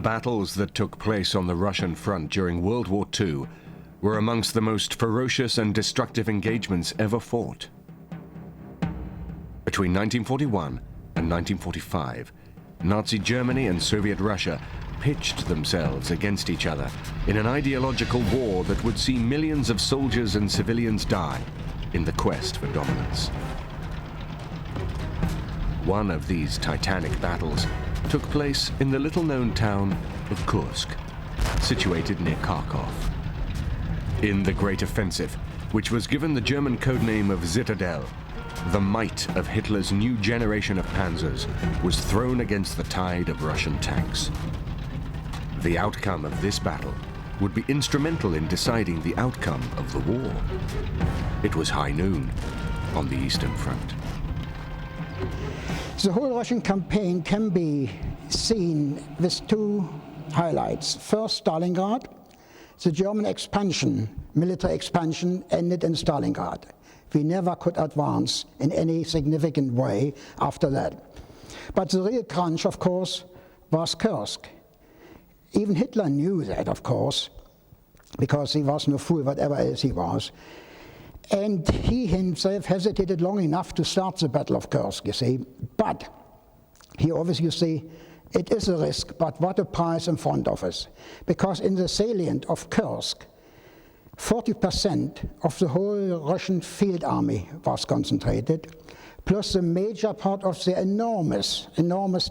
The battles that took place on the Russian front during World War II were amongst the most ferocious and destructive engagements ever fought. Between 1941 and 1945, Nazi Germany and Soviet Russia pitched themselves against each other in an ideological war that would see millions of soldiers and civilians die in the quest for dominance. One of these titanic battles took place in the little-known town of Kursk, situated near Kharkov. In the Great Offensive, which was given the German codename of Citadel, the might of Hitler's new generation of panzers was thrown against the tide of Russian tanks. The outcome of this battle would be instrumental in deciding the outcome of the war. It was high noon on the Eastern Front. The whole Russian campaign can be seen with two highlights. First, Stalingrad. The German expansion, military expansion, ended in Stalingrad. We never could advance in any significant way after that. But the real crunch, of course, was Kursk. Even Hitler knew that, of course, because he was no fool, whatever else he was. And he himself hesitated long enough to start the Battle of Kursk, you see. But he obviously, you see, it is a risk, but what a price in front of us. Because in the salient of Kursk, 40% of the whole Russian field army was concentrated, plus a major part of the enormous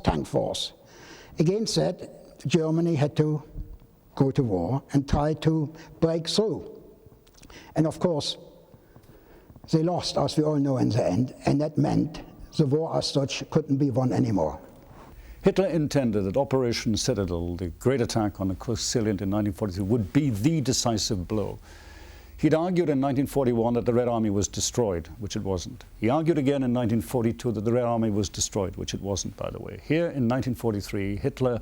tank force. Against that, Germany had to go to war and try to break through. And of course, they lost, as we all know, in the end, and that meant the war as such couldn't be won anymore. Hitler intended that Operation Citadel, the great attack on the Kursk Salient in 1943, would be the decisive blow. He'd argued in 1941 that the Red Army was destroyed, which it wasn't. He argued again in 1942 that the Red Army was destroyed, which it wasn't, by the way. Here in 1943, Hitler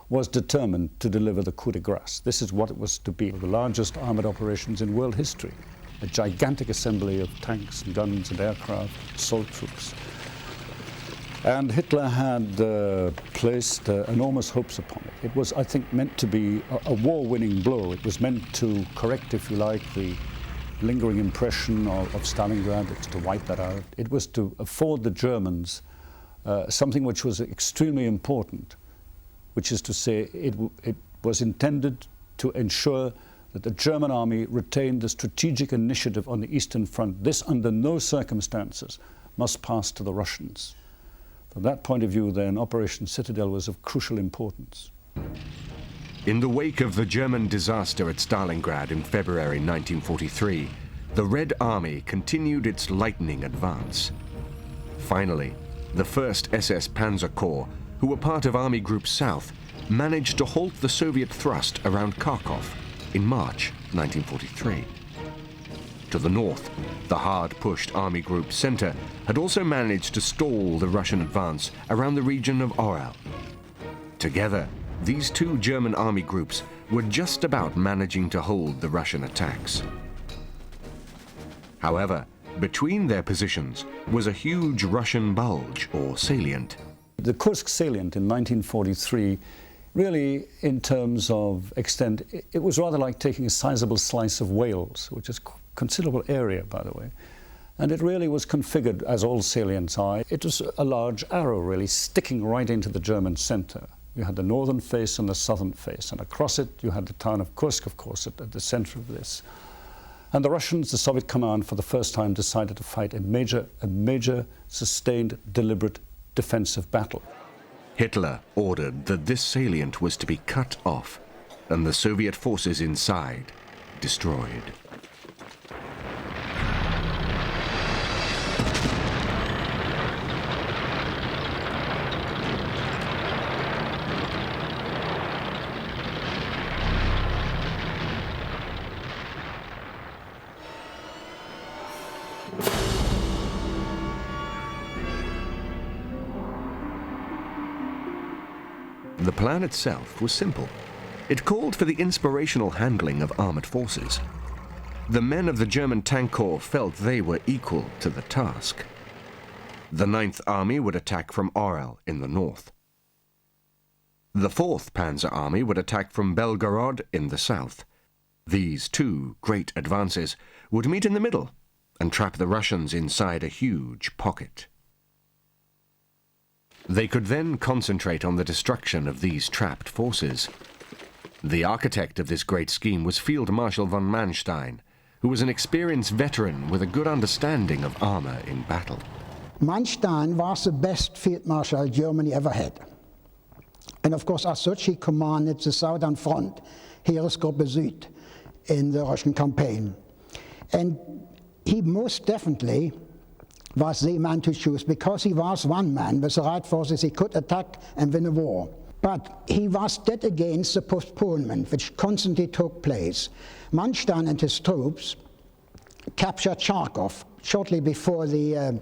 was determined to deliver the coup de grace. This is what it was to be, the largest armored operations in world history. A gigantic assembly of tanks and guns and aircraft, assault troops. And Hitler had placed enormous hopes upon it. It was, I think, meant to be a war-winning blow. It was meant to correct, if you like, the lingering impression of Stalingrad. It's to wipe that out. It was to afford the Germans something which was extremely important, which is to say it was intended to ensure that the German army retained the strategic initiative on the Eastern Front. This, under no circumstances, must pass to the Russians. From that point of view, then, Operation Citadel was of crucial importance. In the wake of the German disaster at Stalingrad in February 1943, the Red Army continued its lightning advance. Finally, the 1st SS Panzer Corps, who were part of Army Group South, managed to halt the Soviet thrust around Kharkov in March 1943. To the north, the hard-pushed Army Group Center had also managed to stall the Russian advance around the region of Orel. Together, these two German army groups were just about managing to hold the Russian attacks. However, between their positions was a huge Russian bulge, or salient. The Kursk Salient in 1943, really, in terms of extent, it was rather like taking a sizable slice of Wales, which is considerable area, by the way. And it really was configured, as all salients are. It was a large arrow, really, sticking right into the German center. You had the northern face and the southern face, and across it you had the town of Kursk, of course, at the center of this. And the Russians, the Soviet command, for the first time decided to fight a major, sustained, deliberate defensive battle. Hitler ordered that this salient was to be cut off and the Soviet forces inside destroyed. The plan itself was simple. It called for the inspirational handling of armored forces. The men of the German Tank Corps felt they were equal to the task. The 9th Army would attack from Orel in the north. The Fourth Panzer Army would attack from Belgorod in the south. These two great advances would meet in the middle and trap the Russians inside a huge pocket. They could then concentrate on the destruction of these trapped forces. The architect of this great scheme was Field Marshal von Manstein, who was an experienced veteran with a good understanding of armor in battle. Manstein was the best field marshal Germany ever had. And of course, as such, he commanded the Southern Front, Heeresgruppe Süd, in the Russian campaign. And he most definitely was the man to choose, because he was one man. With the right forces, he could attack and win a war. But he was dead against the postponement, which constantly took place. Manstein and his troops captured Charkov shortly before the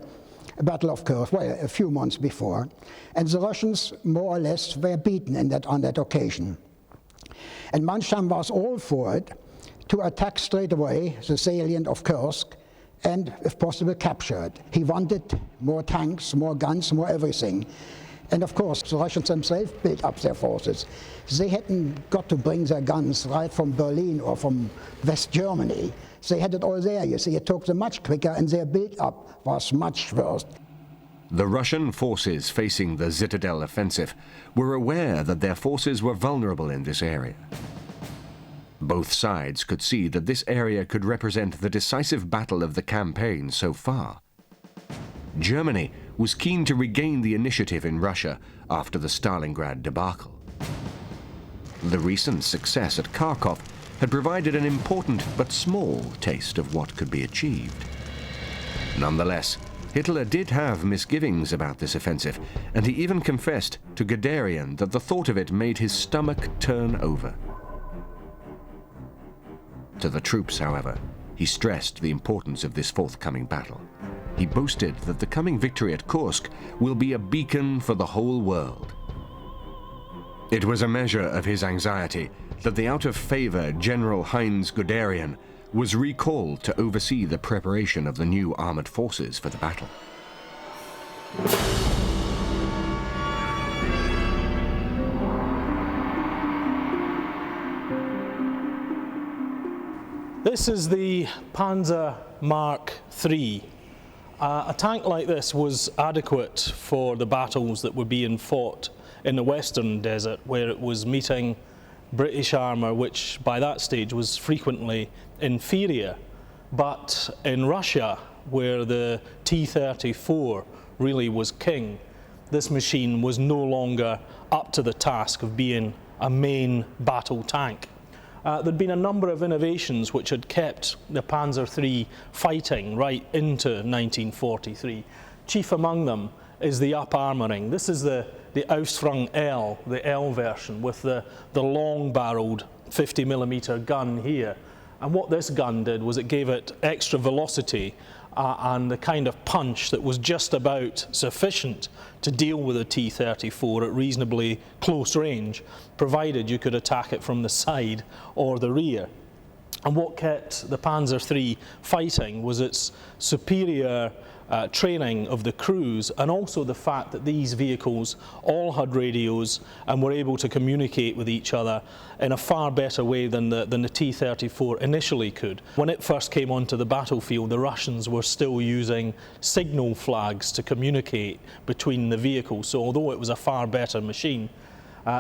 Battle of Kursk, well, a few months before, and the Russians more or less were beaten on that occasion. And Manstein was all for it, to attack straight away the salient of Kursk and, if possible, capture it. He wanted more tanks, more guns, more everything. And of course, the Russians themselves built up their forces. They hadn't got to bring their guns right from Berlin or from West Germany. They had it all there, you see. It took them much quicker, and their build-up was much worse. The Russian forces facing the Citadel offensive were aware that their forces were vulnerable in this area. Both sides could see that this area could represent the decisive battle of the campaign so far. Germany was keen to regain the initiative in Russia after the Stalingrad debacle. The recent success at Kharkov had provided an important but small taste of what could be achieved. Nonetheless, Hitler did have misgivings about this offensive, and he even confessed to Guderian that the thought of it made his stomach turn over. To the troops, however, he stressed the importance of this forthcoming battle. He boasted that the coming victory at Kursk will be a beacon for the whole world. It was a measure of his anxiety that the out-of-favor General Heinz Guderian was recalled to oversee the preparation of the new armored forces for the battle. This is the Panzer Mark III. A tank like this was adequate for the battles that were being fought in the Western Desert, where it was meeting British armour, which by that stage was frequently inferior. But in Russia, where the T-34 really was king, this machine was no longer up to the task of being a main battle tank. There'd been a number of innovations which had kept the Panzer III fighting right into 1943. Chief among them is the up-armouring. This is the Ausführung L, the L version, with the long-barreled 50mm gun here. And what this gun did was it gave it extra velocity and the kind of punch that was just about sufficient to deal with a T-34 at reasonably close range, provided you could attack it from the side or the rear. And what kept the Panzer III fighting was its superior training of the crews, and also the fact that these vehicles all had radios and were able to communicate with each other in a far better way than the T-34 initially could. When it first came onto the battlefield, the Russians were still using signal flags to communicate between the vehicles, so although it was a far better machine,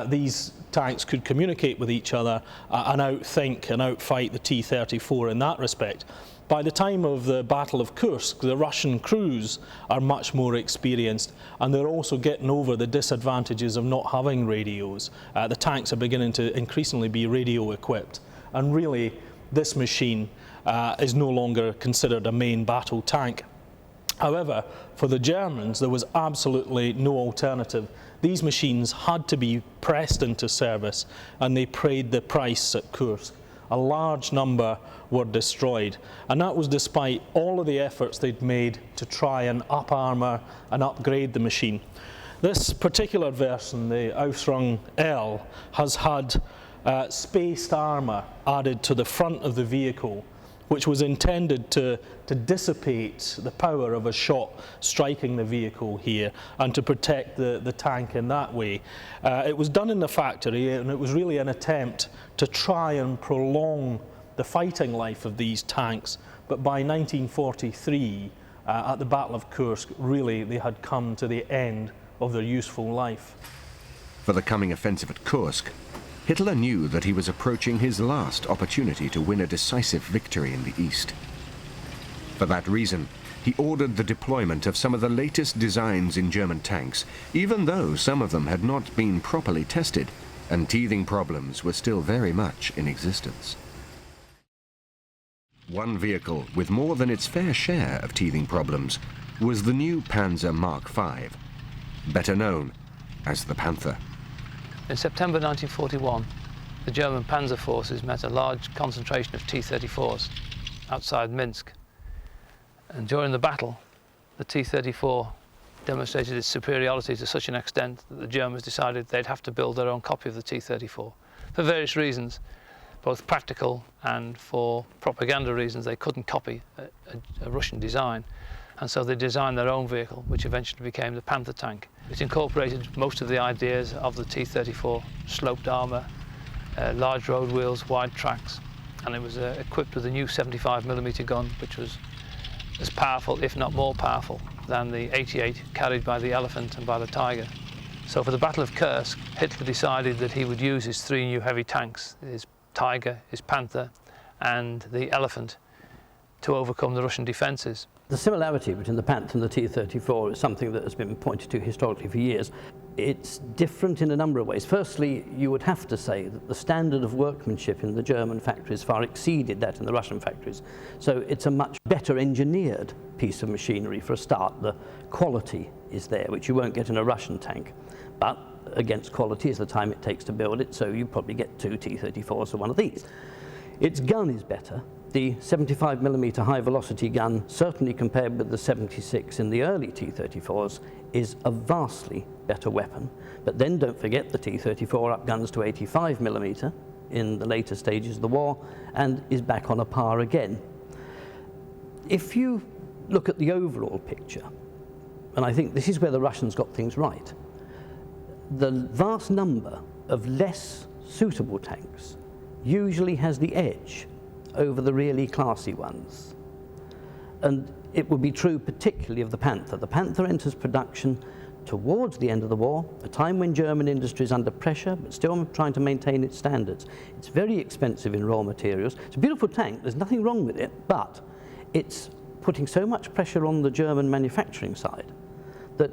these tanks could communicate with each other and outthink and outfight the T-34 in that respect. By the time of the Battle of Kursk, the Russian crews are much more experienced, and they're also getting over the disadvantages of not having radios. The tanks are beginning to increasingly be radio equipped, and really this machine is no longer considered a main battle tank. However, for the Germans, there was absolutely no alternative. These machines had to be pressed into service, and they paid the price at Kursk. A large number were destroyed, and that was despite all of the efforts they'd made to try and up-armour and upgrade the machine. This particular version, the Ausführung L, has had spaced armour added to the front of the vehicle, which was intended to dissipate the power of a shot striking the vehicle here and to protect the tank in that way. It was done in the factory, and it was really an attempt to try and prolong the fighting life of these tanks, but by 1943, at the Battle of Kursk, really they had come to the end of their useful life. For the coming offensive at Kursk, Hitler knew that he was approaching his last opportunity to win a decisive victory in the east. For that reason, he ordered the deployment of some of the latest designs in German tanks, even though some of them had not been properly tested and teething problems were still very much in existence. One vehicle with more than its fair share of teething problems was the new Panzer Mark V, better known as the Panther. In September 1941, the German Panzer forces met a large concentration of T-34s outside Minsk. And during the battle, the T-34 demonstrated its superiority to such an extent that the Germans decided they'd have to build their own copy of the T-34. For various reasons, both practical and for propaganda reasons, they couldn't copy a Russian design. And so they designed their own vehicle, which eventually became the Panther tank. It incorporated most of the ideas of the T-34, sloped armour, large road wheels, wide tracks, and it was equipped with a new 75mm gun, which was as powerful, if not more powerful, than the 88 carried by the Elephant and by the Tiger. So for the Battle of Kursk, Hitler decided that he would use his 3 new heavy tanks, his Tiger, his Panther, and the Elephant, to overcome the Russian defences. The similarity between the Panther and the T-34 is something that has been pointed to historically for years. It's different in a number of ways. Firstly, you would have to say that the standard of workmanship in the German factories far exceeded that in the Russian factories. So it's a much better engineered piece of machinery for a start. The quality is there, which you won't get in a Russian tank. But against quality is the time it takes to build it, so you probably get 2 T-34s or one of these. Its gun is better. The 75mm high-velocity gun, certainly compared with the 76 in the early T-34s, is a vastly better weapon. But then don't forget the T-34 up guns to 85mm in the later stages of the war and is back on a par again. If you look at the overall picture, and I think this is where the Russians got things right, the vast number of less suitable tanks usually has the edge over the really classy ones. And it would be true particularly of the Panther. The Panther enters production towards the end of the war, a time when German industry is under pressure but still trying to maintain its standards. It's very expensive in raw materials. It's a beautiful tank, there's nothing wrong with it, but it's putting so much pressure on the German manufacturing side that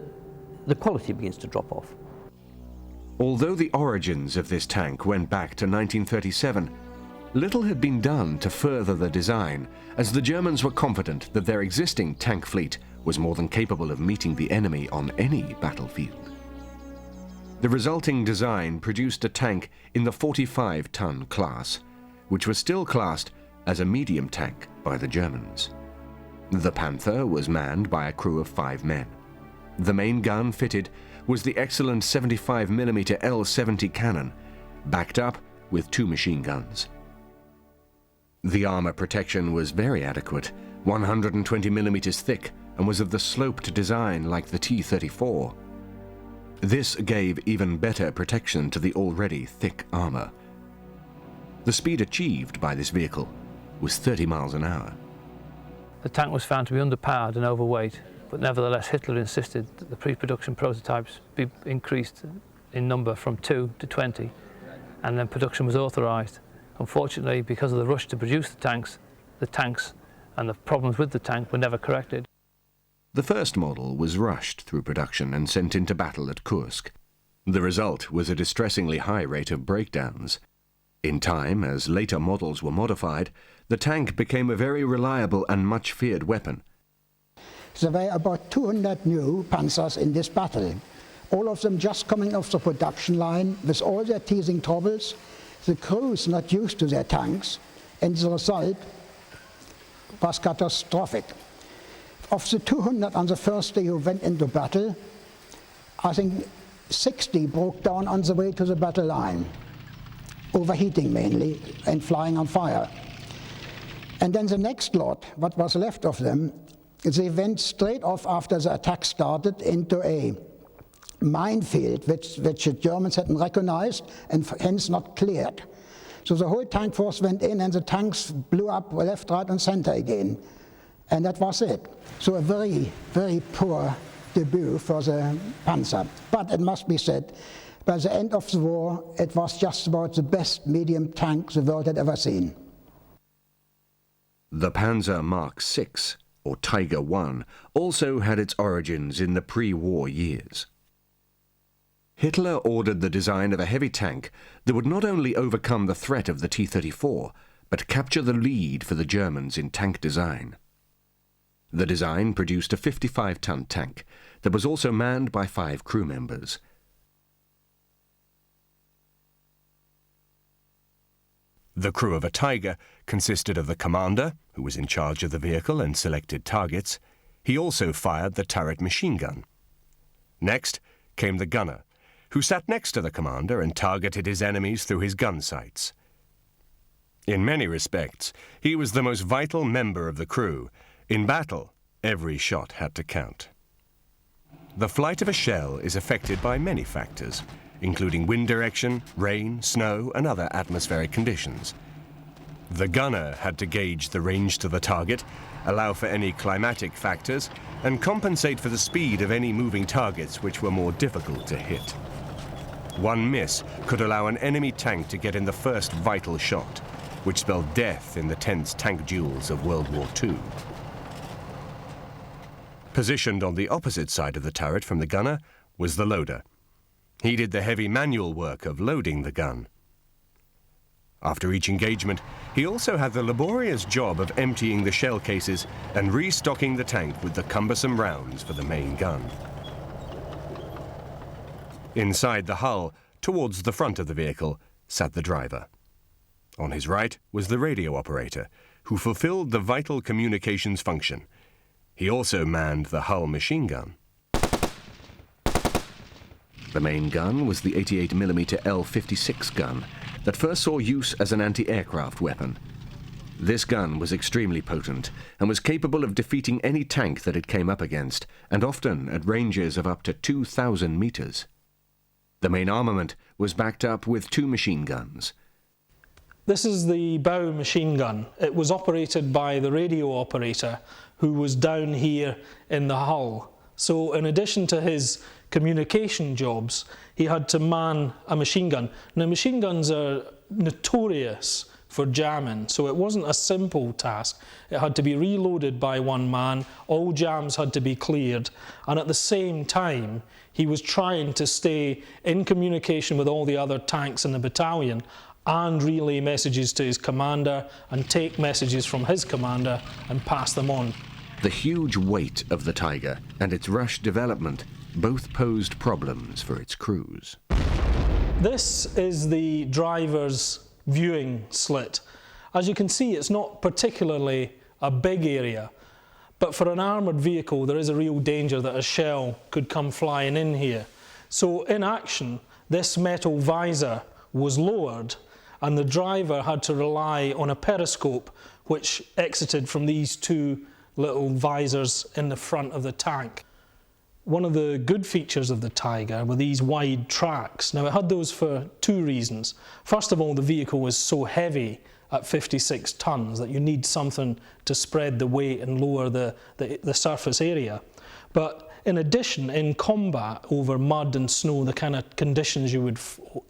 the quality begins to drop off. Although the origins of this tank went back to 1937, little had been done to further the design, as the Germans were confident that their existing tank fleet was more than capable of meeting the enemy on any battlefield. The resulting design produced a tank in the 45-ton class, which was still classed as a medium tank by the Germans. The Panther was manned by a crew of 5 men. The main gun fitted was the excellent 75mm L-70 cannon, backed up with 2 machine guns. The armor protection was very adequate, 120mm thick, and was of the sloped design like the T-34. This gave even better protection to the already thick armor. The speed achieved by this vehicle was 30 miles an hour. The tank was found to be underpowered and overweight, but nevertheless Hitler insisted that the pre-production prototypes be increased in number from 2 to 20, and then production was authorized. Unfortunately, because of the rush to produce the tanks and the problems with the tank were never corrected. The first model was rushed through production and sent into battle at Kursk. The result was a distressingly high rate of breakdowns. In time, as later models were modified, the tank became a very reliable and much feared weapon. There were about 200 new Panzers in this battle, all of them just coming off the production line with all their teething troubles. The crews not used to their tanks, and the result was catastrophic. Of the 200 on the first day who went into battle, I think 60 broke down on the way to the battle line, overheating mainly and flying on fire. And then the next lot, what was left of them, they went straight off after the attack started into a minefield which the Germans hadn't recognized and hence not cleared. So the whole tank force went in and the tanks blew up left, right and center again. And that was it. So a very, very poor debut for the Panzer. But it must be said, by the end of the war, it was just about the best medium tank the world had ever seen. The Panzer Mark VI, or Tiger I, also had its origins in the pre-war years. Hitler ordered the design of a heavy tank that would not only overcome the threat of the T-34, but capture the lead for the Germans in tank design. The design produced a 55-ton tank that was also manned by 5 crew members. The crew of a Tiger consisted of the commander, who was in charge of the vehicle and selected targets. He also fired the turret machine gun. Next came the gunner, who sat next to the commander and targeted his enemies through his gun sights. In many respects, he was the most vital member of the crew. In battle, every shot had to count. The flight of a shell is affected by many factors, including wind direction, rain, snow, and other atmospheric conditions. The gunner had to gauge the range to the target, allow for any climatic factors, and compensate for the speed of any moving targets which were more difficult to hit. One miss could allow an enemy tank to get in the first vital shot, which spelled death in the tense tank duels of World War II. Positioned on the opposite side of the turret from the gunner was the loader. He did the heavy manual work of loading the gun. After each engagement, he also had the laborious job of emptying the shell cases and restocking the tank with the cumbersome rounds for the main gun. Inside the hull, towards the front of the vehicle, sat the driver. On his right was the radio operator, who fulfilled the vital communications function. He also manned the hull machine gun. The main gun was the 88mm L-56 gun that first saw use as an anti-aircraft weapon. This gun was extremely potent and was capable of defeating any tank that it came up against, and often at ranges of up to 2,000 meters. The main armament was backed up with 2 machine guns. This is the bow machine gun. It was operated by the radio operator, who was down here in the hull. So in addition to his communication jobs, he had to man a machine gun. Now, machine guns are notorious for jamming, so it wasn't a simple task. It had to be reloaded by one man, all jams had to be cleared, and at the same time, he was trying to stay in communication with all the other tanks in the battalion and relay messages to his commander and take messages from his commander and pass them on. The huge weight of the Tiger and its rush development both posed problems for its crews. This is the driver's viewing slit. As you can see, it's not particularly a big area, but for an armoured vehicle there is a real danger that a shell could come flying in here. So in action, this metal visor was lowered and the driver had to rely on a periscope which exited from these 2 little visors in the front of the tank. One of the good features of the Tiger were these wide tracks. Now, it had those for 2 reasons. First of all, the vehicle was so heavy at 56 tons that you need something to spread the weight and lower the surface area. But in addition, in combat over mud and snow, the kind of conditions you would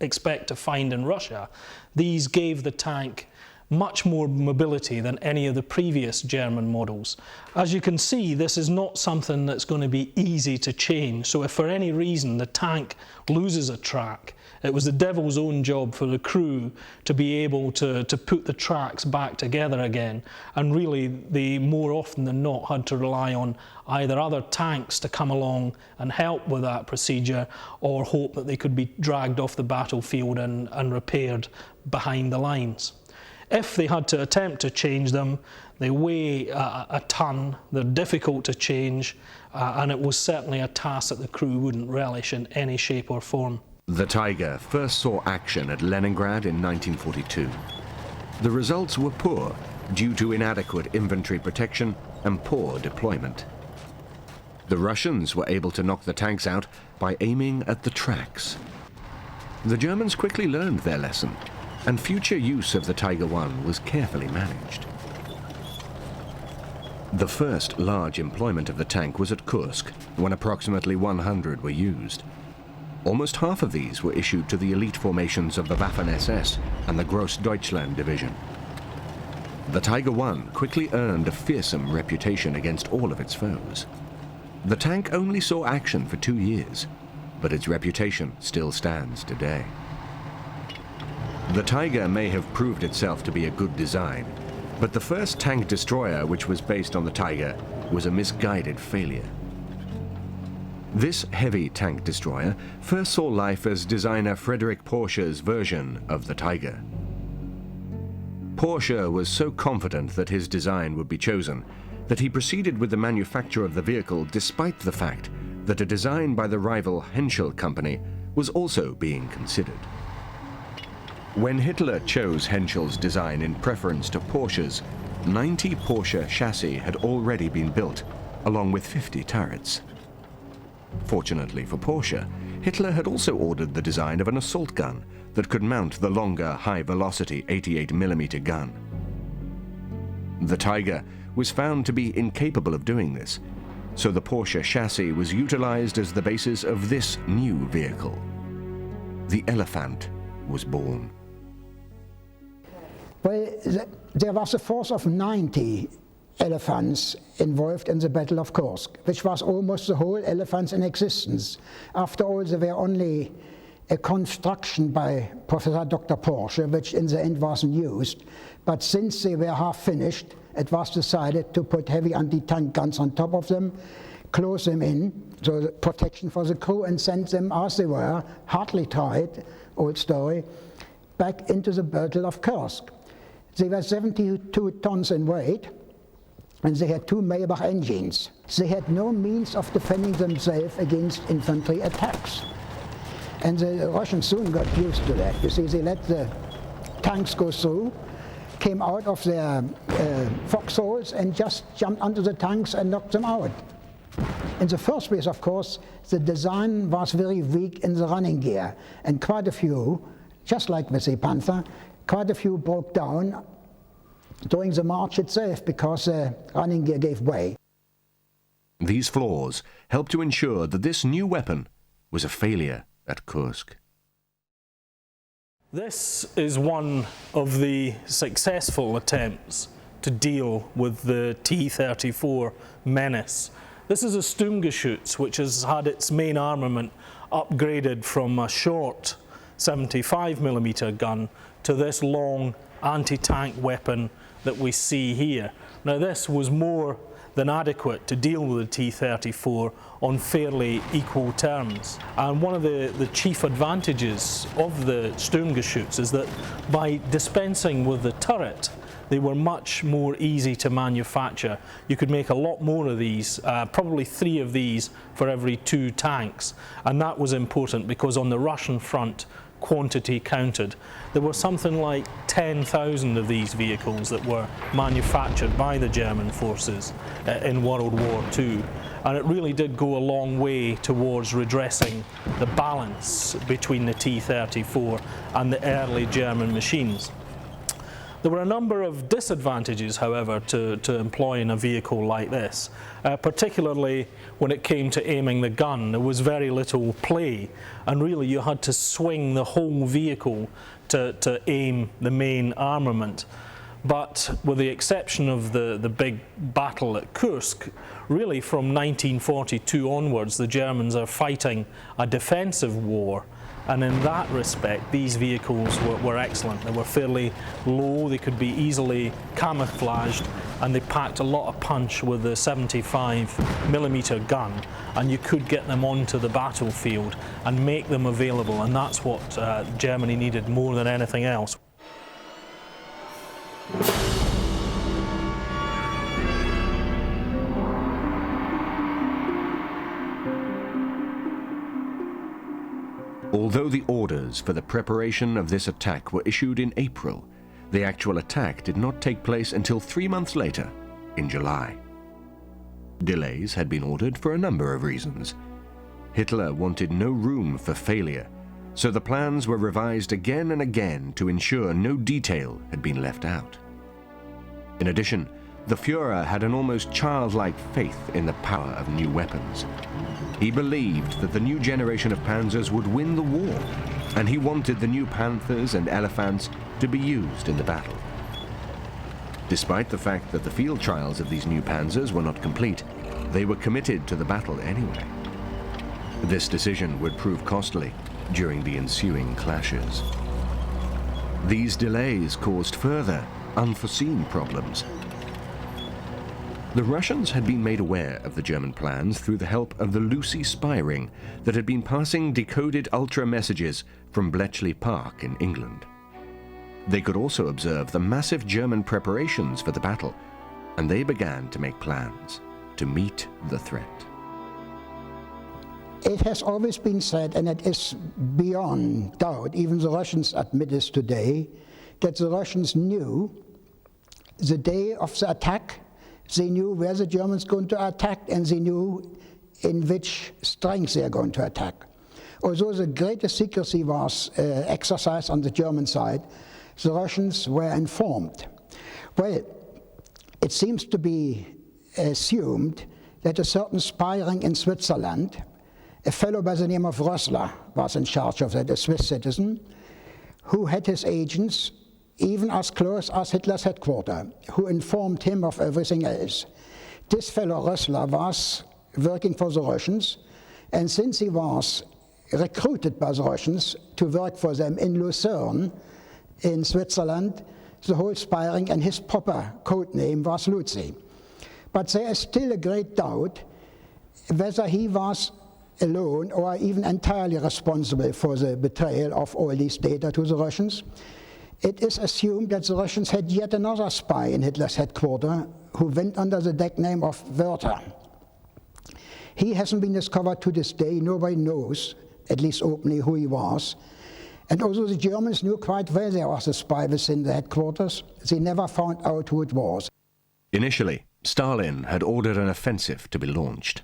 expect to find in Russia, these gave the tank much more mobility than any of the previous German models. As you can see, this is not something that's going to be easy to change. So if for any reason the tank loses a track, it was the devil's own job for the crew to be able to put the tracks back together again. And really, they more often than not had to rely on either other tanks to come along and help with that procedure, or hope that they could be dragged off the battlefield and repaired behind the lines. If they had to attempt to change them, they weigh a ton, they're difficult to change, and it was certainly a task that the crew wouldn't relish in any shape or form. The Tiger first saw action at Leningrad in 1942. The results were poor, due to inadequate infantry protection and poor deployment. The Russians were able to knock the tanks out by aiming at the tracks. The Germans quickly learned their lesson, and future use of the Tiger I was carefully managed. The first large employment of the tank was at Kursk, when approximately 100 were used. Almost half of these were issued to the elite formations of the Waffen-SS and the Grossdeutschland division. The Tiger I quickly earned a fearsome reputation against all of its foes. The tank only saw action for 2 years, but its reputation still stands today. The Tiger may have proved itself to be a good design, but the first tank destroyer, which was based on the Tiger, was a misguided failure. This heavy tank destroyer first saw life as designer Friedrich Porsche's version of the Tiger. Porsche was so confident that his design would be chosen that he proceeded with the manufacture of the vehicle despite the fact that a design by the rival Henschel company was also being considered. When Hitler chose Henschel's design in preference to Porsche's, 90 Porsche chassis had already been built, along with 50 turrets. Fortunately for Porsche, Hitler had also ordered the design of an assault gun that could mount the longer, high-velocity 88mm gun. The Tiger was found to be incapable of doing this, so the Porsche chassis was utilized as the basis of this new vehicle. The Elephant was born. Well, there was a force of 90 elephants involved in the Battle of Kursk, which was almost the whole elephants in existence. After all, they were only a construction by Professor Dr. Porsche, which in the end wasn't used. But since they were half finished, it was decided to put heavy anti-tank guns on top of them, close them in, so the protection for the crew, and send them as they were, hardly tried, old story, back into the Battle of Kursk. They were 72 tons in weight, and they had 2 Maybach engines. They had no means of defending themselves against infantry attacks. And the Russians soon got used to that. You see, they let the tanks go through, came out of their foxholes and just jumped onto the tanks and knocked them out. In the first place, of course, the design was very weak in the running gear, and quite a few, just like with the Panther, quite a few broke down during the march itself because the running gear gave way. These flaws helped to ensure that this new weapon was a failure at Kursk. This is one of the successful attempts to deal with the T-34 menace. This is a Sturmgeschütz, which has had its main armament upgraded from a short 75mm gun to this long anti-tank weapon that we see here. Now, this was more than adequate to deal with the T-34 on fairly equal terms. And one of the chief advantages of the Sturmgeschütz is that by dispensing with the turret, they were much more easy to manufacture. You could make a lot more of these, probably 3 of these for every 2 tanks. And that was important because on the Russian front, quantity counted. There were something like 10,000 of these vehicles that were manufactured by the German forces in World War II. And it really did go a long way towards redressing the balance between the T-34 and the early German machines. There were a number of disadvantages, however, to employing a vehicle like this, particularly when it came to aiming the gun. There was very little play, and really you had to swing the whole vehicle to aim the main armament. But with the exception of the big battle at Kursk, really from 1942 onwards, the Germans are fighting a defensive war. And in that respect, these vehicles were excellent. They were fairly low, they could be easily camouflaged, and they packed a lot of punch with the 75mm gun, and you could get them onto the battlefield and make them available, and that's what Germany needed more than anything else. Although the orders for the preparation of this attack were issued in April, The actual attack did not take place until 3 months later, in July. Delays had been ordered for a number of reasons. Hitler wanted no room for failure, so the plans were revised again and again to ensure no detail had been left out. In addition, the Führer had an almost childlike faith in the power of new weapons. He believed that the new generation of panzers would win the war, and he wanted the new Panthers and Elephants to be used in the battle. Despite the fact that the field trials of these new panzers were not complete, they were committed to the battle anyway. This decision would prove costly during the ensuing clashes. These delays caused further, unforeseen problems. The Russians had been made aware of the German plans through the help of the Lucy spy ring that had been passing decoded ultra messages from Bletchley Park in England. They could also observe the massive German preparations for the battle, and they began to make plans to meet the threat. It has always been said, and it is beyond doubt, even the Russians admit this today, that the Russians knew the day of the attack, they knew where the Germans were going to attack, and they knew in which strength they are going to attack. Although the greatest secrecy was exercised on the German side, the Russians were informed. Well, it seems to be assumed that a certain spy ring in Switzerland, a fellow by the name of Rössler was in charge of that, a Swiss citizen, who had his agents even as close as Hitler's headquarters, who informed him of everything else. This fellow Rössler was working for the Russians, and since he was recruited by the Russians to work for them in Lucerne, in Switzerland, the whole spy ring and his proper code name was Lucy. But there is still a great doubt whether he was alone or even entirely responsible for the betrayal of all these data to the Russians. It is assumed that the Russians had yet another spy in Hitler's headquarters who went under the deck name of Werther. He hasn't been discovered to this day. Nobody knows, at least openly, who he was. And although the Germans knew quite well there was a spy within the headquarters, they never found out who it was. Initially, Stalin had ordered an offensive to be launched.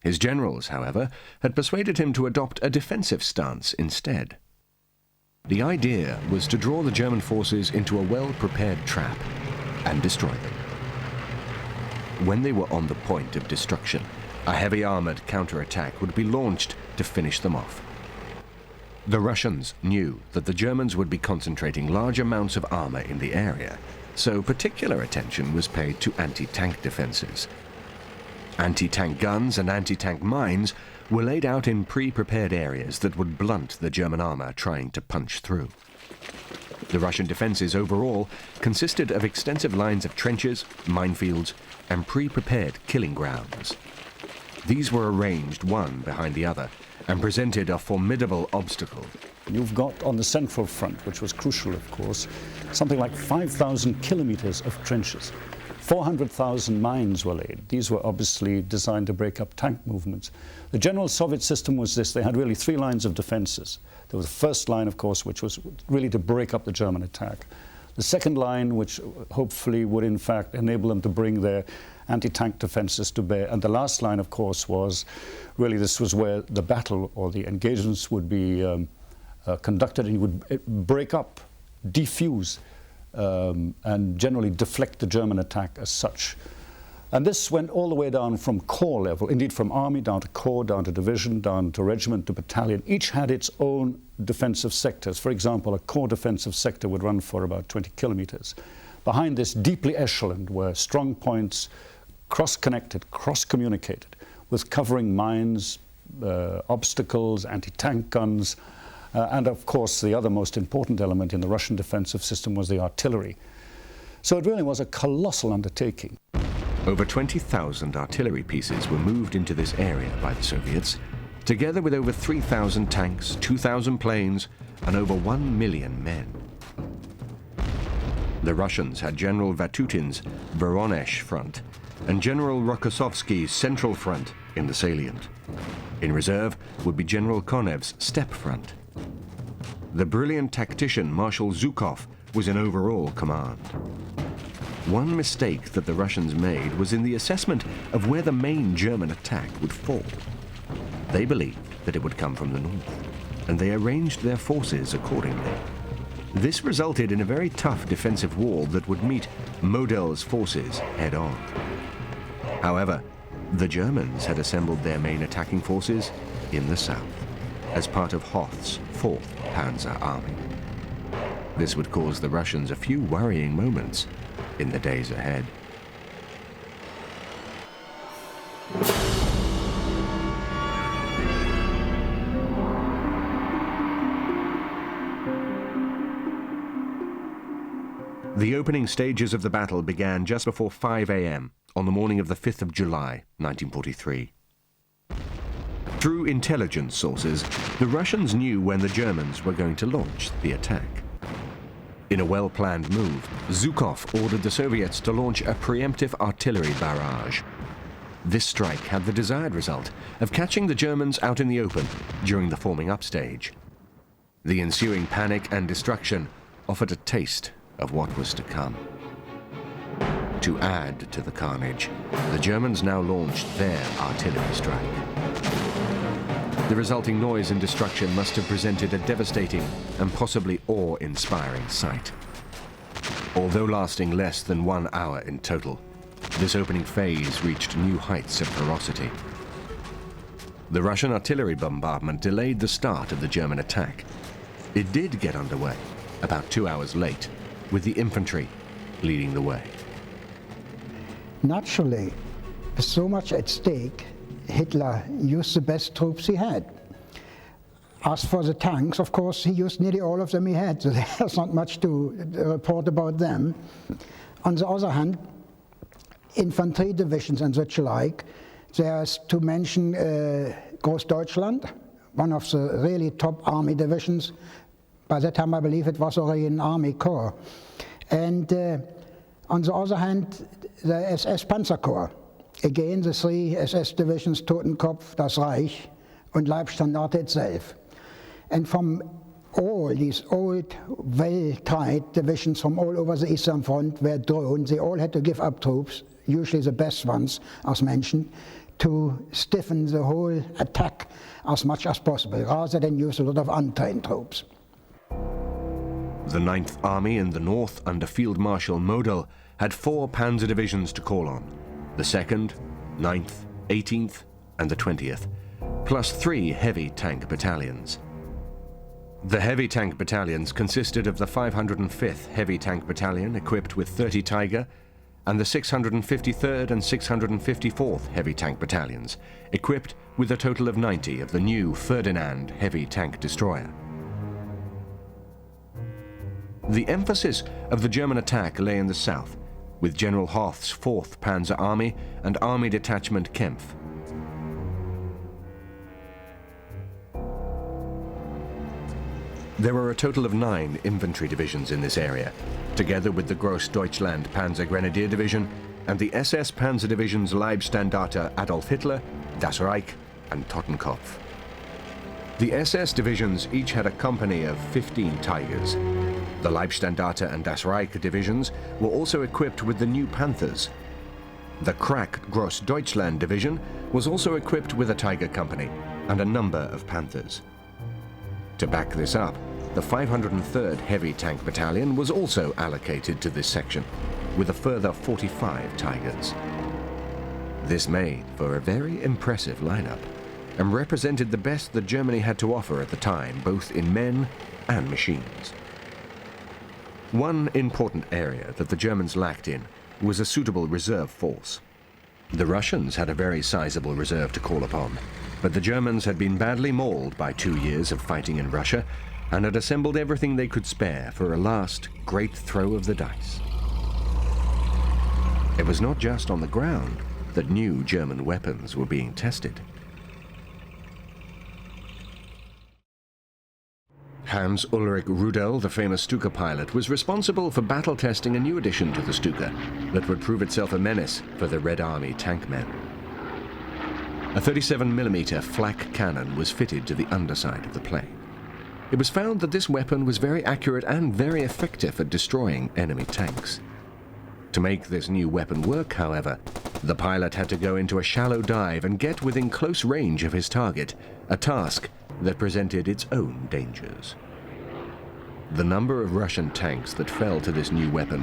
His generals, however, had persuaded him to adopt a defensive stance instead. The idea was to draw the German forces into a well-prepared trap and destroy them. When they were on the point of destruction, a heavy armored counterattack would be launched to finish them off. The Russians knew that the Germans would be concentrating large amounts of armor in the area, so particular attention was paid to anti-tank defenses. Anti-tank guns and anti-tank mines were laid out in pre-prepared areas that would blunt the German armor trying to punch through. The Russian defenses overall consisted of extensive lines of trenches, minefields, and pre-prepared killing grounds. These were arranged one behind the other and presented a formidable obstacle. You've got on the central front, which was crucial, of course, something like 5,000 kilometers of trenches. 400,000 mines were laid. These were obviously designed to break up tank movements. The general Soviet system was this. They had really three lines of defenses. There was the first line, of course, which was really to break up the German attack. The second line, which hopefully would in fact enable them to bring their anti-tank defenses to bear. And the last line, of course, was really this was where the battle or the engagements would be conducted, and you would break up, defuse, and generally deflect the German attack as such. And this went all the way down from corps level, indeed from army down to corps, down to division, down to regiment, to battalion. Each had its own defensive sectors. For example, a corps defensive sector would run for about 20 kilometers. Behind this, deeply echeloned, were strong points, cross-connected, cross-communicated, with covering mines, obstacles, anti-tank guns, and of course the other most important element in the Russian defensive system was the artillery. So it really was a colossal undertaking. Over 20,000 artillery pieces were moved into this area by the Soviets, together with over 3,000 tanks, 2,000 planes, and over 1 million men. The Russians had General Vatutin's Voronezh front and General Rokossovsky's Central Front in the salient. In reserve would be General Konev's Steppe Front. The brilliant tactician Marshal Zhukov was in overall command. One mistake that the Russians made was in the assessment of where the main German attack would fall. They believed that it would come from the north, and they arranged their forces accordingly. This resulted in a very tough defensive wall that would meet Model's forces head-on. However, the Germans had assembled their main attacking forces in the south, as part of Hoth's Fourth Panzer Army. This would cause the Russians a few worrying moments in the days ahead. The opening stages of the battle began just before 5 a.m. on the morning of the 5th of July, 1943. Through intelligence sources, the Russians knew when the Germans were going to launch the attack. In a well-planned move, Zhukov ordered the Soviets to launch a preemptive artillery barrage. This strike had the desired result of catching the Germans out in the open during the forming up stage. The ensuing panic and destruction offered a taste of what was to come. To add to the carnage, the Germans now launched their artillery strike. The resulting noise and destruction must have presented a devastating and possibly awe-inspiring sight. Although lasting less than 1 hour in total, this opening phase reached new heights of ferocity. The Russian artillery bombardment delayed the start of the German attack. It did get underway about 2 hours late, with the infantry leading the way. Naturally, with so much at stake, Hitler used the best troops he had. As for the tanks, of course, he used nearly all of them he had, so there's not much to report about them. On the other hand, infantry divisions and such like, there's to mention Großdeutschland, one of the really top army divisions. By that time, I believe it was already an army corps. And on the other hand, the SS Panzer Corps. Again, the 3 SS divisions, Totenkopf, Das Reich, and Leibstandarte itself. And from all these old, well-tried divisions from all over the Eastern Front were drawn. They all had to give up troops, usually the best ones, as mentioned, to stiffen the whole attack as much as possible, rather than use a lot of untrained troops. The 9th Army in the north under Field Marshal Model had 4 panzer divisions to call on: the 2nd, 9th, 18th, and the 20th, plus 3 heavy tank battalions. The heavy tank battalions consisted of the 505th Heavy Tank Battalion, equipped with 30 Tiger, and the 653rd and 654th Heavy Tank Battalions, equipped with a total of 90 of the new Ferdinand heavy tank destroyer. The emphasis of the German attack lay in the south, with General Hoth's 4th Panzer Army and Army Detachment Kempf. There were a total of 9 infantry divisions in this area, together with the Großdeutschland Panzer Grenadier Division and the SS Panzer Divisions Leibstandarte Adolf Hitler, Das Reich, and Totenkopf. The SS divisions each had a company of 15 Tigers. The Leibstandarte and Das Reich divisions were also equipped with the new Panthers. The crack Großdeutschland division was also equipped with a Tiger company and a number of Panthers. To back this up, the 503rd Heavy Tank Battalion was also allocated to this section, with a further 45 Tigers. This made for a very impressive lineup, and represented the best that Germany had to offer at the time, both in men and machines. One important area that the Germans lacked in was a suitable reserve force. The Russians had a very sizable reserve to call upon, but the Germans had been badly mauled by 2 years of fighting in Russia and had assembled everything they could spare for a last great throw of the dice. It was not just on the ground that new German weapons were being tested. Hans Ulrich Rudel, the famous Stuka pilot, was responsible for battle testing a new addition to the Stuka that would prove itself a menace for the Red Army tank men. A 37mm flak cannon was fitted to the underside of the plane. it was found that this weapon was very accurate and very effective at destroying enemy tanks. To make this new weapon work, however, the pilot had to go into a shallow dive and get within close range of his target, a task that presented its own dangers. The number of Russian tanks that fell to this new weapon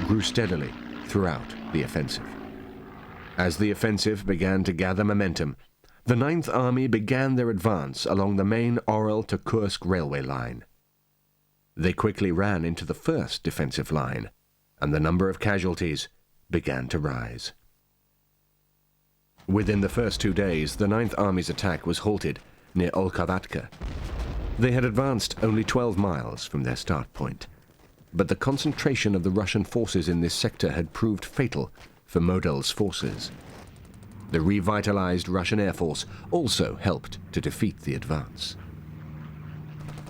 grew steadily throughout the offensive. As the offensive began to gather momentum, the Ninth Army began their advance along the main Orel to Kursk railway line. They quickly ran into the first defensive line, and the number of casualties began to rise. Within the first 2 days, the Ninth Army's attack was halted near Olkhovatka. They had advanced only 12 miles from their start point, but the concentration of the Russian forces in this sector had proved fatal for Model's forces. The revitalized Russian Air Force also helped to defeat the advance.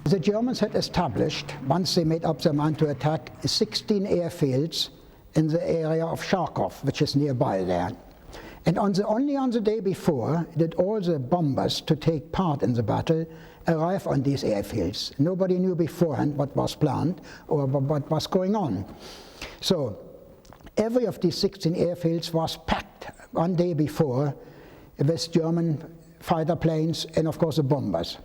The Germans had established, once they made up their mind to attack, 16 airfields in the area of Kharkov, which is nearby there. And only on the day before did all the bombers to take part in the battle arrive on these airfields. Nobody knew beforehand what was planned or what was going on. So every of these 16 airfields was packed one day before with German fighter planes and of course the bombers.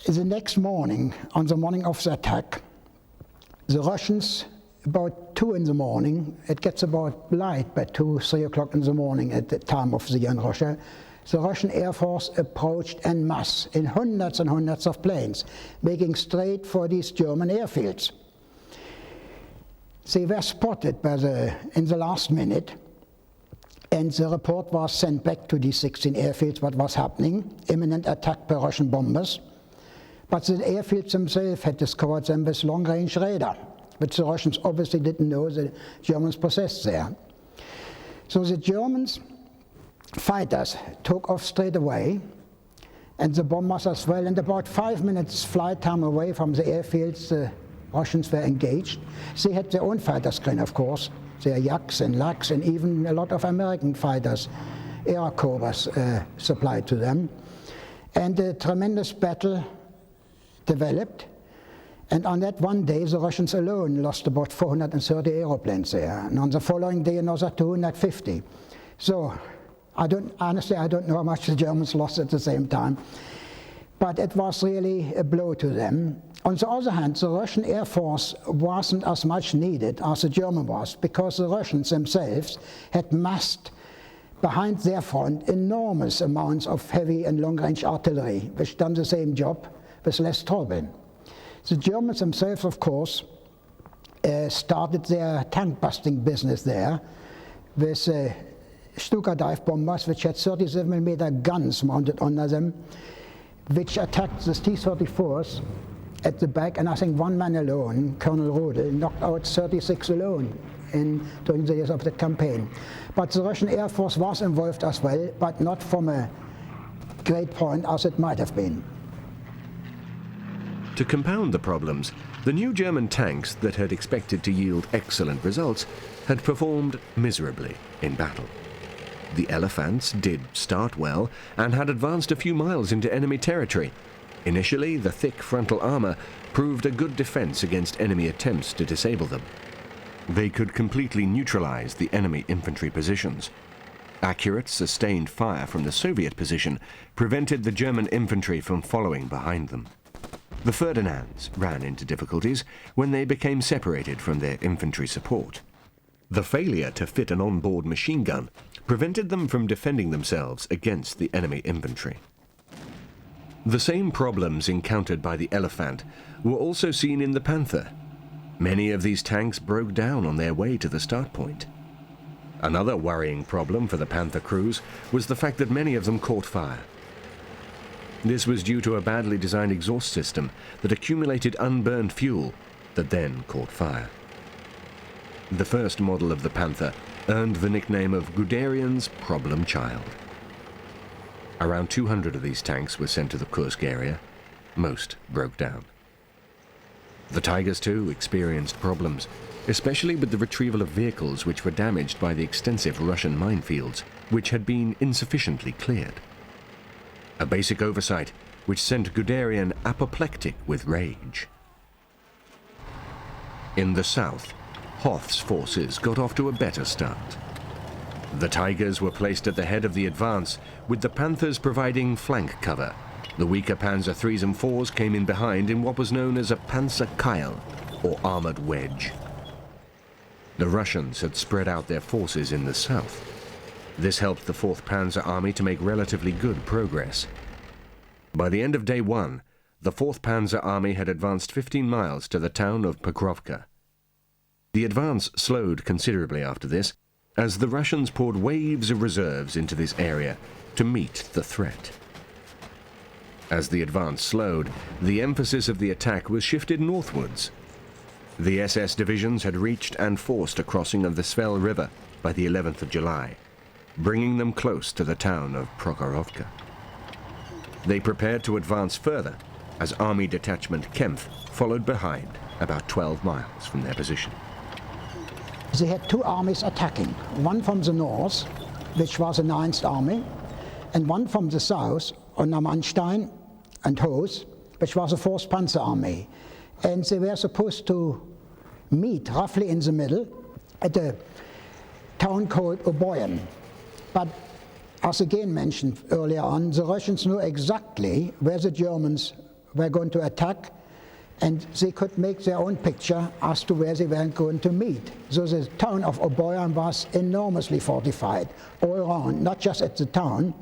The next morning, on the morning of the attack, the Russians, about 2 in the morning, it gets about light by 2, 3 o'clock in the morning at the time of the year in Russia, the Russian Air Force approached en masse in hundreds and hundreds of planes, making straight for these German airfields. They were spotted in the last minute, and the report was sent back to these 16 airfields what was happening, imminent attack by Russian bombers. But the airfields themselves had discovered them with long-range radar, which the Russians obviously didn't know the Germans possessed there. So the Germans fighters took off straight away, and the bombers as well. And about 5 minutes flight time away from the airfields, the Russians were engaged. They had their own fighter screen, of course, their Yaks and Laks, and even a lot of American fighters, Air Cobras, supplied to them. And a tremendous battle developed, and on that one day the Russians alone lost about 430 aeroplanes there, and on the following day another 250. So honestly I don't know how much the Germans lost at the same time, but it was really a blow to them. On the other hand, the Russian Air Force wasn't as much needed as the German was, because the Russians themselves had massed behind their front enormous amounts of heavy and long-range artillery, which done the same job with less trouble. The Germans themselves, of course, started their tank-busting business there with Stuka dive bombers, which had 37mm guns mounted under them, which attacked the T-34s at the back, and I think one man alone, Colonel Rode, knocked out 36 alone during the years of the campaign. But the Russian Air Force was involved as well, but not from a great point as it might have been. To compound the problems, the new German tanks that had expected to yield excellent results had performed miserably in battle. The Elephants did start well and had advanced a few miles into enemy territory. Initially, the thick frontal armor proved a good defense against enemy attempts to disable them. They could completely neutralize the enemy infantry positions. Accurate, sustained fire from the Soviet position prevented the German infantry from following behind them. The Ferdinands ran into difficulties when they became separated from their infantry support. The failure to fit an onboard machine gun prevented them from defending themselves against the enemy infantry. The same problems encountered by the Elephant were also seen in the Panther. Many of these tanks broke down on their way to the start point. Another worrying problem for the Panther crews was the fact that many of them caught fire. This was due to a badly designed exhaust system that accumulated unburned fuel that then caught fire. The first model of the Panther earned the nickname of Guderian's problem child. Around 200 of these tanks were sent to the Kursk area. Most broke down. The Tigers, too, experienced problems, especially with the retrieval of vehicles which were damaged by the extensive Russian minefields, which had been insufficiently cleared. A basic oversight which sent Guderian apoplectic with rage. In the south, Hoth's forces got off to a better start. The Tigers were placed at the head of the advance, with the Panthers providing flank cover. The weaker Panzer IIIs and IVs came in behind in what was known as a Panzerkeil, or armored wedge. The Russians had spread out their forces in the south. This helped the Fourth Panzer Army to make relatively good progress. By the end of day one, the Fourth Panzer Army had advanced 15 miles to the town of Prokhorovka. The advance slowed considerably after this, as the Russians poured waves of reserves into this area to meet the threat. As the advance slowed, the emphasis of the attack was shifted northwards. The SS divisions had reached and forced a crossing of the Svel River by the 11th of July, bringing them close to the town of Prokhorovka. They prepared to advance further, as Army Detachment Kempf followed behind about 12 miles from their position. They had two armies attacking, one from the north, which was the 9th Army, and one from the south, under Manstein and Hoos, which was the 4th Panzer Army. And they were supposed to meet roughly in the middle at a town called Oboyan. But as again mentioned earlier on, the Russians knew exactly where the Germans were going to attack, and they could make their own picture as to where they were going to meet. So the town of Oboyan was enormously fortified all around, not just at the town.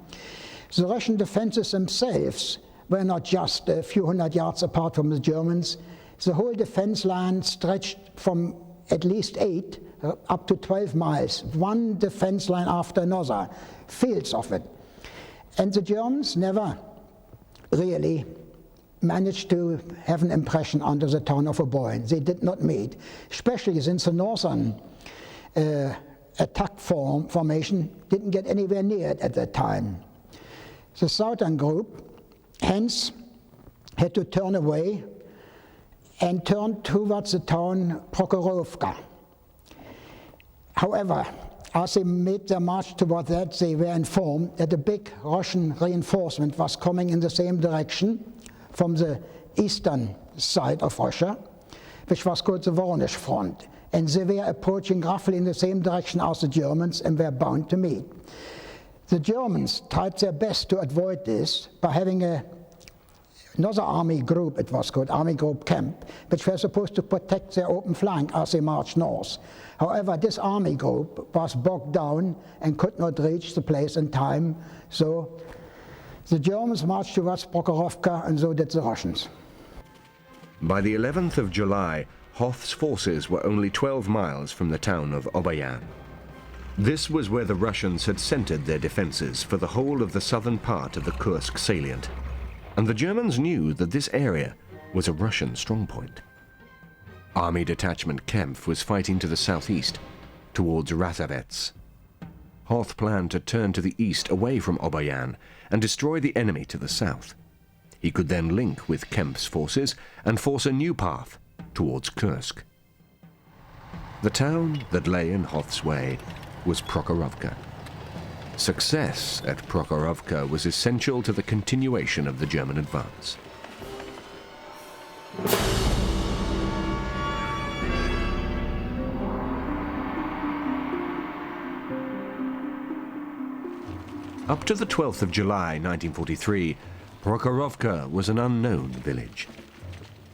The Russian defenses themselves were not just a few hundred yards apart from the Germans. The whole defense line stretched from at least 8 up to 12 miles, one defense line after another, fields of it. And the Germans never really managed to have an impression under the town of Oboyan. They did not meet, especially since the northern attack formation didn't get anywhere near it at that time. The southern group hence had to turn away and turn towards the town Prokhorovka. However, as they made their march toward that, they were informed that a big Russian reinforcement was coming in the same direction from the eastern side of Russia, which was called the Voronezh Front. And they were approaching roughly in the same direction as the Germans and were bound to meet. The Germans tried their best to avoid this by having another army group, it was called Army Group Camp, which were supposed to protect their open flank as they marched north. However, this army group was bogged down and could not reach the place in time, so the Germans marched towards Prokhorovka, and so did the Russians. By the 11th of July, Hoth's forces were only 12 miles from the town of Oboyan. This was where the Russians had centered their defenses for the whole of the southern part of the Kursk Salient, and the Germans knew that this area was a Russian strongpoint. Army Detachment Kempf was fighting to the southeast, towards Razavets. Hoth planned to turn to the east away from Oboyan and destroy the enemy to the south. He could then link with Kempf's forces and force a new path towards Kursk. The town that lay in Hoth's way was Prokhorovka. Success at Prokhorovka was essential to the continuation of the German advance. Up to the 12th of July 1943, Prokhorovka was an unknown village.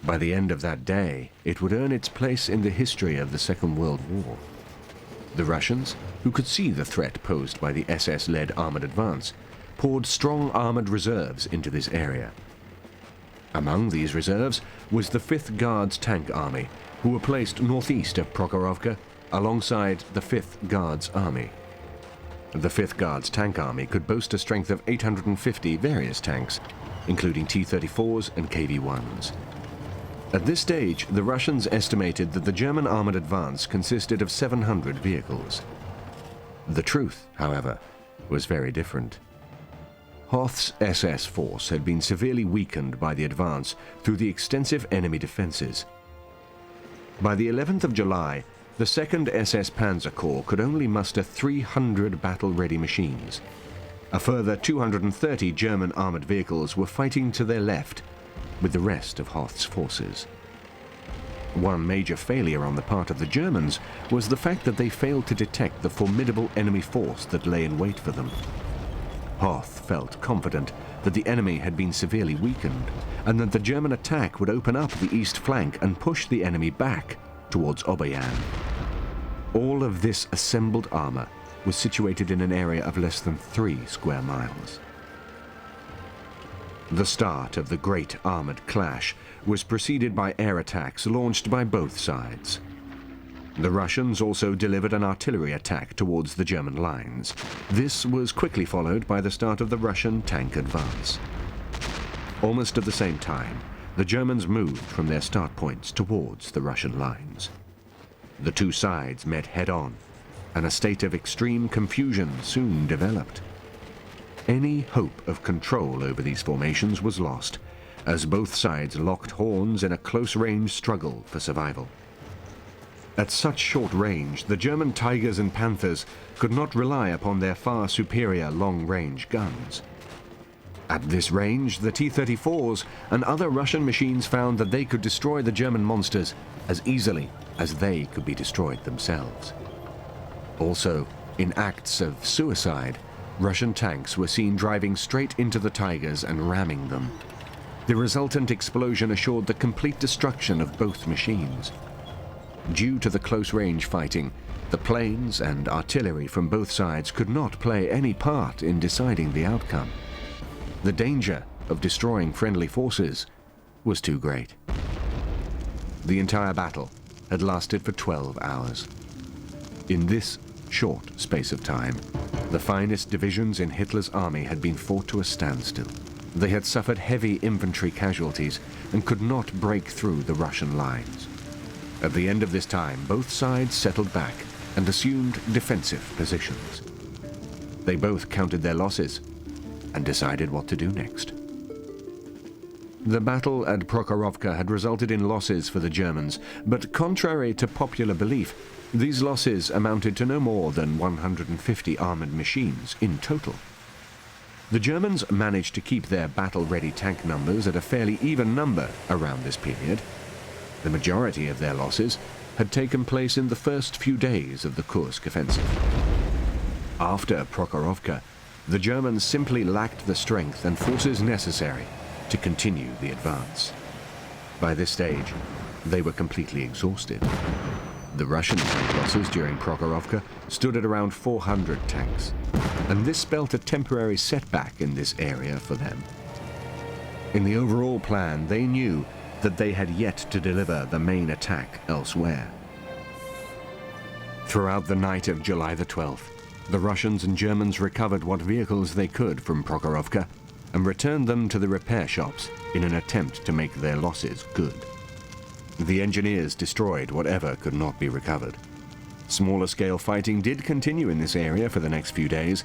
By the end of that day, it would earn its place in the history of the Second World War. The Russians, who could see the threat posed by the SS-led armored advance, poured strong armored reserves into this area. Among these reserves was the 5th Guards Tank Army, who were placed northeast of Prokhorovka alongside the 5th Guards Army. The 5th Guards Tank Army could boast a strength of 850 various tanks, including T-34s and KV-1s. At this stage, the Russians estimated that the German armored advance consisted of 700 vehicles. The truth, however, was very different. Hoth's SS force had been severely weakened by the advance through the extensive enemy defenses. By the 11th of July, the 2nd SS Panzer Corps could only muster 300 battle-ready machines. A further 230 German armored vehicles were fighting to their left with the rest of Hoth's forces. One major failure on the part of the Germans was the fact that they failed to detect the formidable enemy force that lay in wait for them. Hoth felt confident that the enemy had been severely weakened and that the German attack would open up the east flank and push the enemy back towards Oberjan. All of this assembled armor was situated in an area of less than 3 square miles. The start of the great armored clash was preceded by air attacks launched by both sides. The Russians also delivered an artillery attack towards the German lines. This was quickly followed by the start of the Russian tank advance. Almost at the same time, the Germans moved from their start points towards the Russian lines. The two sides met head-on, and a state of extreme confusion soon developed. Any hope of control over these formations was lost, as both sides locked horns in a close-range struggle for survival. At such short range, the German Tigers and Panthers could not rely upon their far superior long-range guns. At this range, the T-34s and other Russian machines found that they could destroy the German monsters as easily as they could be destroyed themselves. Also, in acts of suicide, Russian tanks were seen driving straight into the Tigers and ramming them. The resultant explosion assured the complete destruction of both machines. Due to the close-range fighting, the planes and artillery from both sides could not play any part in deciding the outcome. The danger of destroying friendly forces was too great. The entire battle had lasted for 12 hours. In this short space of time, the finest divisions in Hitler's army had been fought to a standstill. They had suffered heavy infantry casualties and could not break through the Russian lines. At the end of this time, both sides settled back and assumed defensive positions. They both counted their losses and decided what to do next. The battle at Prokhorovka had resulted in losses for the Germans, but contrary to popular belief, these losses amounted to no more than 150 armored machines in total. The Germans managed to keep their battle-ready tank numbers at a fairly even number around this period. The majority of their losses had taken place in the first few days of the Kursk offensive. After Prokhorovka, the Germans simply lacked the strength and forces necessary to continue the advance. By this stage, they were completely exhausted. The Russian tank losses during Prokhorovka stood at around 400 tanks, and this spelt a temporary setback in this area for them. In the overall plan, they knew that they had yet to deliver the main attack elsewhere. Throughout the night of July the 12th, the Russians and Germans recovered what vehicles they could from Prokhorovka and returned them to the repair shops in an attempt to make their losses good. The engineers destroyed whatever could not be recovered. Smaller-scale fighting did continue in this area for the next few days,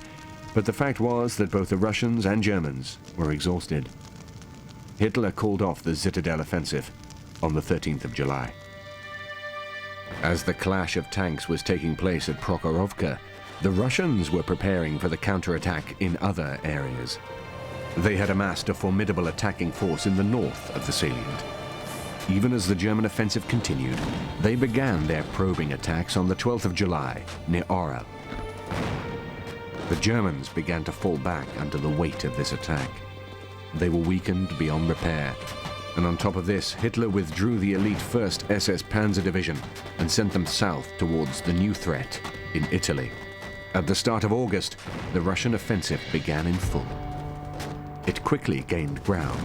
but the fact was that both the Russians and Germans were exhausted. Hitler called off the Citadel offensive on the 13th of July. As the clash of tanks was taking place at Prokhorovka, the Russians were preparing for the counterattack in other areas. They had amassed a formidable attacking force in the north of the salient. Even as the German offensive continued, they began their probing attacks on the 12th of July near Orel. The Germans began to fall back under the weight of this attack. They were weakened beyond repair, and on top of this, Hitler withdrew the elite 1st SS Panzer Division and sent them south towards the new threat in Italy. At the start of August, the Russian offensive began in full. It quickly gained ground,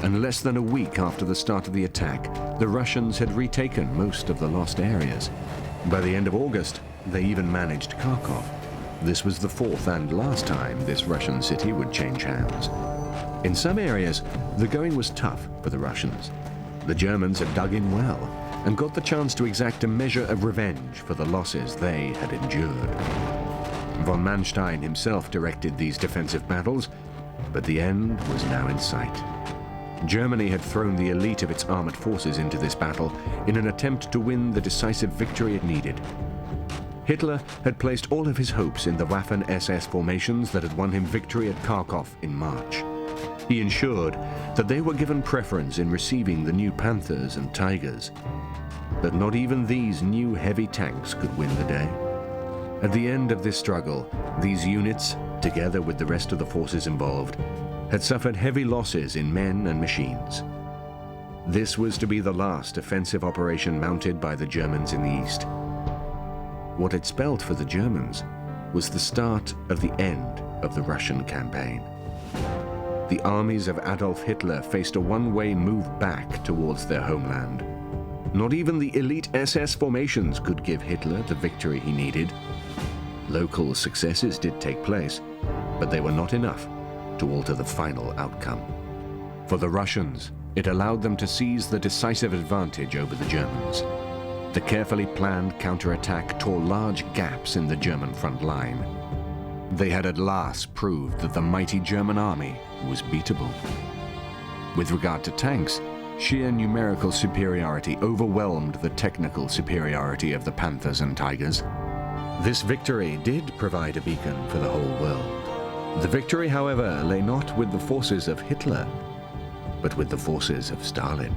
and less than a week after the start of the attack, the Russians had retaken most of the lost areas. By the end of August, they even managed Kharkov. This was the fourth and last time this Russian city would change hands. In some areas, the going was tough for the Russians. The Germans had dug in well and got the chance to exact a measure of revenge for the losses they had endured. Von Manstein himself directed these defensive battles, but the end was now in sight. Germany had thrown the elite of its armored forces into this battle in an attempt to win the decisive victory it needed. Hitler had placed all of his hopes in the Waffen-SS formations that had won him victory at Kharkov in March. He ensured that they were given preference in receiving the new Panthers and Tigers. But not even these new heavy tanks could win the day. At the end of this struggle, these units, together with the rest of the forces involved, had suffered heavy losses in men and machines. This was to be the last offensive operation mounted by the Germans in the east. What it spelled for the Germans was the start of the end of the Russian campaign. The armies of Adolf Hitler faced a one-way move back towards their homeland. Not even the elite SS formations could give Hitler the victory he needed. Local successes did take place, but they were not enough to alter the final outcome. For the Russians, it allowed them to seize the decisive advantage over the Germans. The carefully planned counterattack tore large gaps in the German front line. They had at last proved that the mighty German army was beatable. With regard to tanks, sheer numerical superiority overwhelmed the technical superiority of the Panthers and Tigers. This victory did provide a beacon for the whole world. The victory, however, lay not with the forces of Hitler, but with the forces of Stalin.